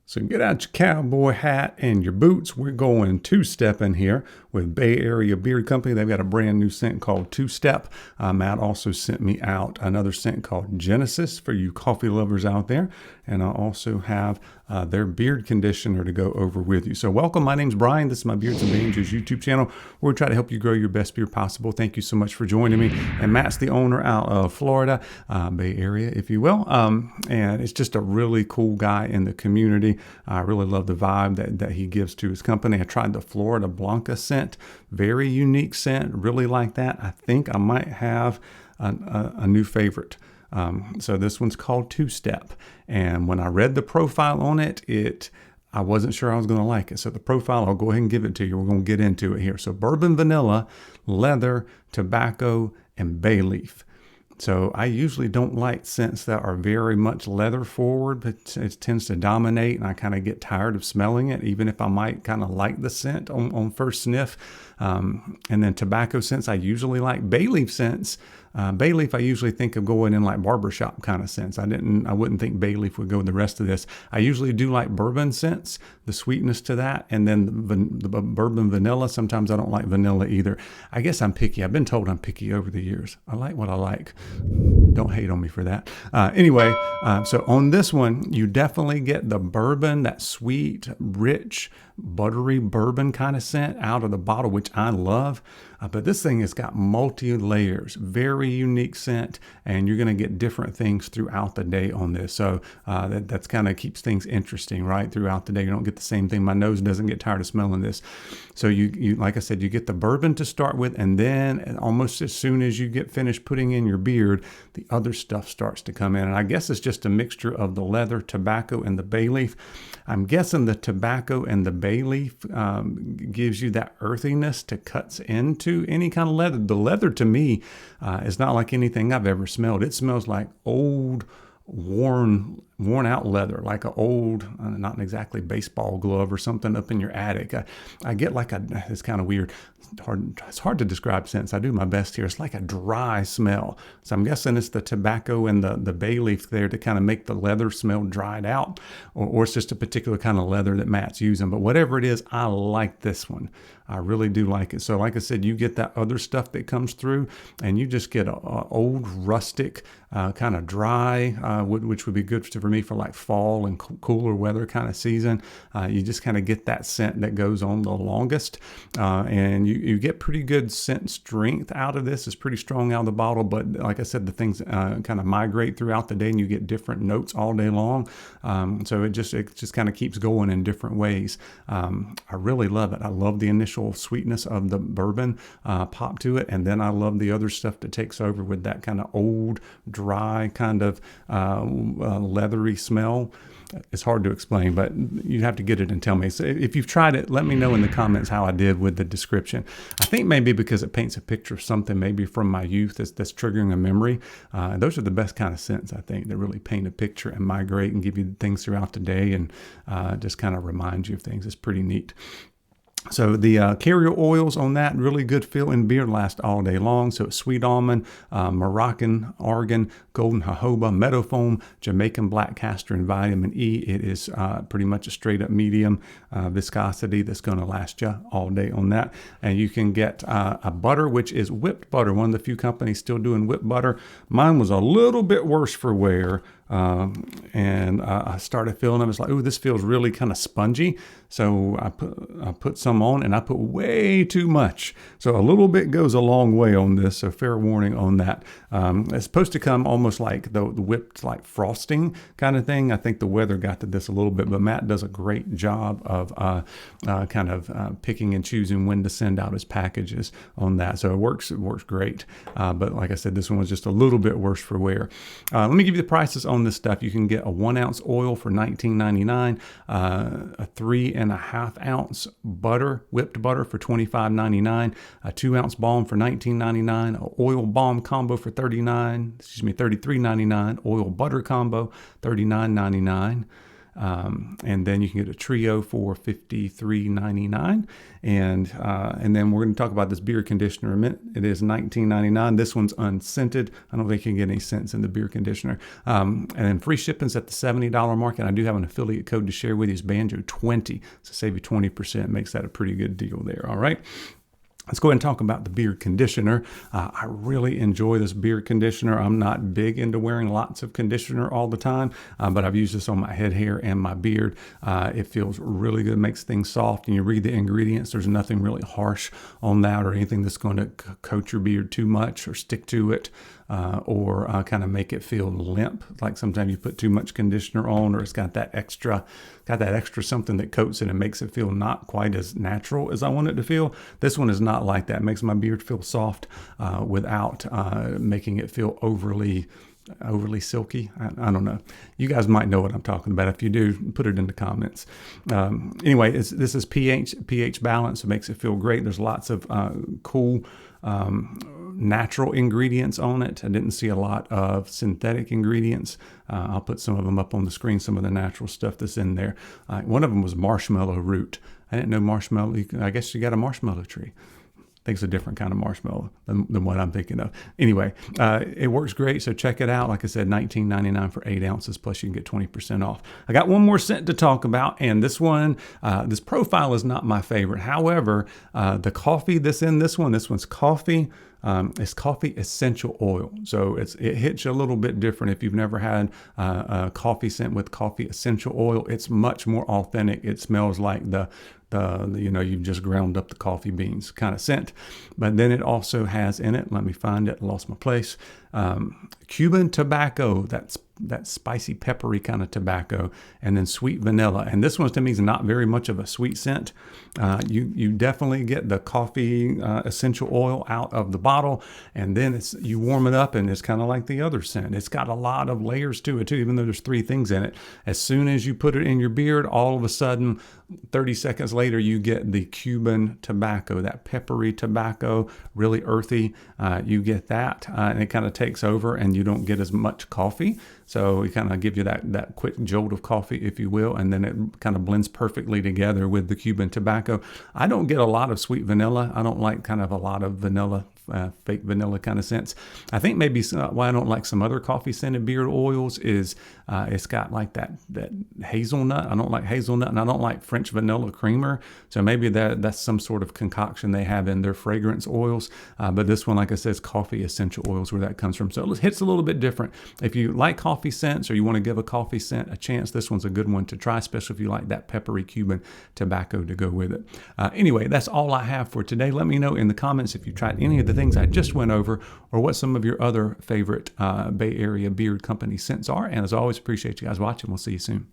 So get out your cowboy hat and your boots. We're going two-stepping here with Bay Area Beard Company. They've got a brand new scent called Two Step. Matt also sent me out another scent called Genesis for you coffee lovers out there. And I also have their beard conditioner to go over with you. So welcome. My name's Brian. This is my Beards and Banjos YouTube channel. We're trying to help you grow your best beard possible. Thank you so much for joining me. And Matt's the owner out of Florida, Bay Area, if you will. And it's just a really cool guy in the community. I really love the vibe that he gives to his company. I tried the Florida Blanca scent. Very unique scent. Really like that. I think I might have a new favorite. So this one's called Two Step. And when I read the profile on it, I wasn't sure I was going to like it. So the profile, I'll go ahead and give it to you. We're going to get into it here. So bourbon vanilla, leather, tobacco, and bay leaf. So I usually don't like scents that are very much leather forward, but it tends to dominate and I kind of get tired of smelling it, even if I might kind of like the scent on first sniff. And then tobacco scents, I usually like. Bay leaf scents. Bay leaf, I usually think of going in like barbershop kind of scents. I wouldn't think bay leaf would go with the rest of this. I usually do like bourbon scents, the sweetness to that, and then the bourbon vanilla. Sometimes I don't like vanilla either. I guess I'm picky. I've been told I'm picky over the years. I like what I like. Don't hate on me for that. Anyway, so on this one, you definitely get the bourbon, that sweet, rich, buttery bourbon kind of scent out of the bottle, which I love. But this thing has got multi-layers, very unique scent, and you're going to get different things throughout the day on this. So that's kind of keeps things interesting, right? Throughout the day, you don't get the same thing. My nose doesn't get tired of smelling this. So you like I said, you get the bourbon to start with, and then almost as soon as you get finished putting in your beard, the other stuff starts to come in. And I guess it's just a mixture of the leather, tobacco, and the bay leaf. I'm guessing the tobacco and the bay leaf gives you that earthiness to cuts into any kind of leather. The leather to me is not like anything I've ever smelled. It smells like old, worn out leather, like an old, not exactly baseball glove or something up in your attic. I get like it's kind of weird. It's hard to describe scents. I do my best here. It's like a dry smell. So I'm guessing it's the tobacco and the bay leaf there to kind of make the leather smell dried out, or it's just a particular kind of leather that Matt's using. But whatever it is, I like this one. I really do like it. So like I said, you get that other stuff that comes through and you just get a old rustic kind of dry, which would be good for me for like fall and cooler weather kind of season. You just kind of get that scent that goes on the longest. And you get pretty good scent strength out of this. It's pretty strong out of the bottle, but like I said, the things kind of migrate throughout the day and you get different notes all day long. So it just kind of keeps going in different ways. I really love it. I love the initial sweetness of the bourbon pop to it, and then I love the other stuff that takes over with that kind of old, dry, kind of leathery smell. It's hard to explain, but you have to get it and tell me. So if you've tried it, let me know in the comments how I did with the description. I think maybe because it paints a picture of something maybe from my youth that's triggering a memory. Those are the best kind of scents, I think, that really paint a picture and migrate and give you things throughout the day and just kind of remind you of things. It's pretty neat. So the carrier oils on that, really good feel in beard, last all day long. So it's sweet almond, Moroccan argan, golden jojoba, meadow foam, Jamaican black castor, and vitamin E. It is pretty much a straight up medium viscosity that's going to last you all day on that. And you can get a butter, which is whipped butter. One of the few companies still doing whipped butter. Mine was a little bit worse for wear. And I started feeling them. It's like, oh, this feels really kind of spongy. So I put some on, and I put way too much. So a little bit goes a long way on this. So fair warning on that. It's supposed to come almost like the whipped like frosting kind of thing. I think the weather got to this a little bit, but Matt does a great job of kind of picking and choosing when to send out his packages on that. So it works great. But like I said, this one was just a little bit worse for wear. Let me give you the prices on this stuff. You can get a 1 ounce oil for $19.99, a 3.5 ounce butter, whipped butter for $25.99, a 2 ounce balm for $19.99, an oil balm combo for $33.99, oil butter combo $39.99. And then you can get a trio for $53.99. And then we're going to talk about this beard conditioner in a minute. It is $19.99. This one's unscented. I don't think you can get any scents in the beard conditioner. And then free shipping's at the $70 mark. And I do have an affiliate code to share with you. It's Banjo20. So save you 20%. Makes that a pretty good deal there. All right. Let's go ahead and talk about the beard conditioner. I really enjoy this beard conditioner. I'm not big into wearing lots of conditioner all the time, but I've used this on my head hair and my beard. It feels really good, makes things soft. And you read the ingredients, there's nothing really harsh on that or anything that's going to coat your beard too much or stick to it. Or kind of make it feel limp, like sometimes you put too much conditioner on, or it's got that extra something that coats it and makes it feel not quite as natural as I want it to feel. This one is not like that. It makes my beard feel soft without making it feel overly silky. I don't know. You guys might know what I'm talking about. If you do, put it in the comments. Anyway, this is pH balance. It makes it feel great. There's lots of cool natural ingredients on it. I didn't see a lot of synthetic ingredients. I'll put some of them up on the screen, some of the natural stuff that's in there. One of them was marshmallow root. I didn't know marshmallow. I guess you got a marshmallow tree. I think it's a different kind of marshmallow than what I'm thinking of. Anyway, it works great, so check it out. Like I said, $19.99 for 8 ounces, plus you can get 20% off. I got one more scent to talk about, and this one, this profile is not my favorite. However, the coffee that's in this one's coffee. It's coffee essential oil. So it hits you a little bit different. If you've never had a coffee scent with coffee essential oil, it's much more authentic. It smells like you've just ground up the coffee beans kind of scent. But then it also has in it, let me find it, lost my place, Cuban tobacco, that spicy peppery kind of tobacco, and then sweet vanilla. And this one to me is not very much of a sweet scent. You definitely get the coffee essential oil out of the bottle, and then you warm it up, and it's kind of like the other scent. It's got a lot of layers to it too, even though there's 3 things in it. As soon as you put it in your beard, all of a sudden 30 seconds later you get the Cuban tobacco, that peppery tobacco, really earthy. You get that, and it kind of takes over, and you don't get as much coffee. So it kind of gives you that quick jolt of coffee, if you will, and then it kind of blends perfectly together with the Cuban tobacco. I don't get a lot of sweet vanilla. I don't like kind of a lot of vanilla, fake vanilla kind of scents. I think maybe why I don't like some other coffee scented beard oils is it's got like that hazelnut. I don't like hazelnut, and I don't like French vanilla creamer. So maybe that's some sort of concoction they have in their fragrance oils. But this one, like I said, is coffee essential oils where that comes from. So it hits a little bit different. If you like coffee scents or you want to give a coffee scent a chance, this one's a good one to try, especially if you like that peppery Cuban tobacco to go with it. Anyway, that's all I have for today. Let me know in the comments if you tried any of the things I just went over, or what some of your other favorite Bay Area beard company scents are. And as always, appreciate you guys watching. We'll see you soon.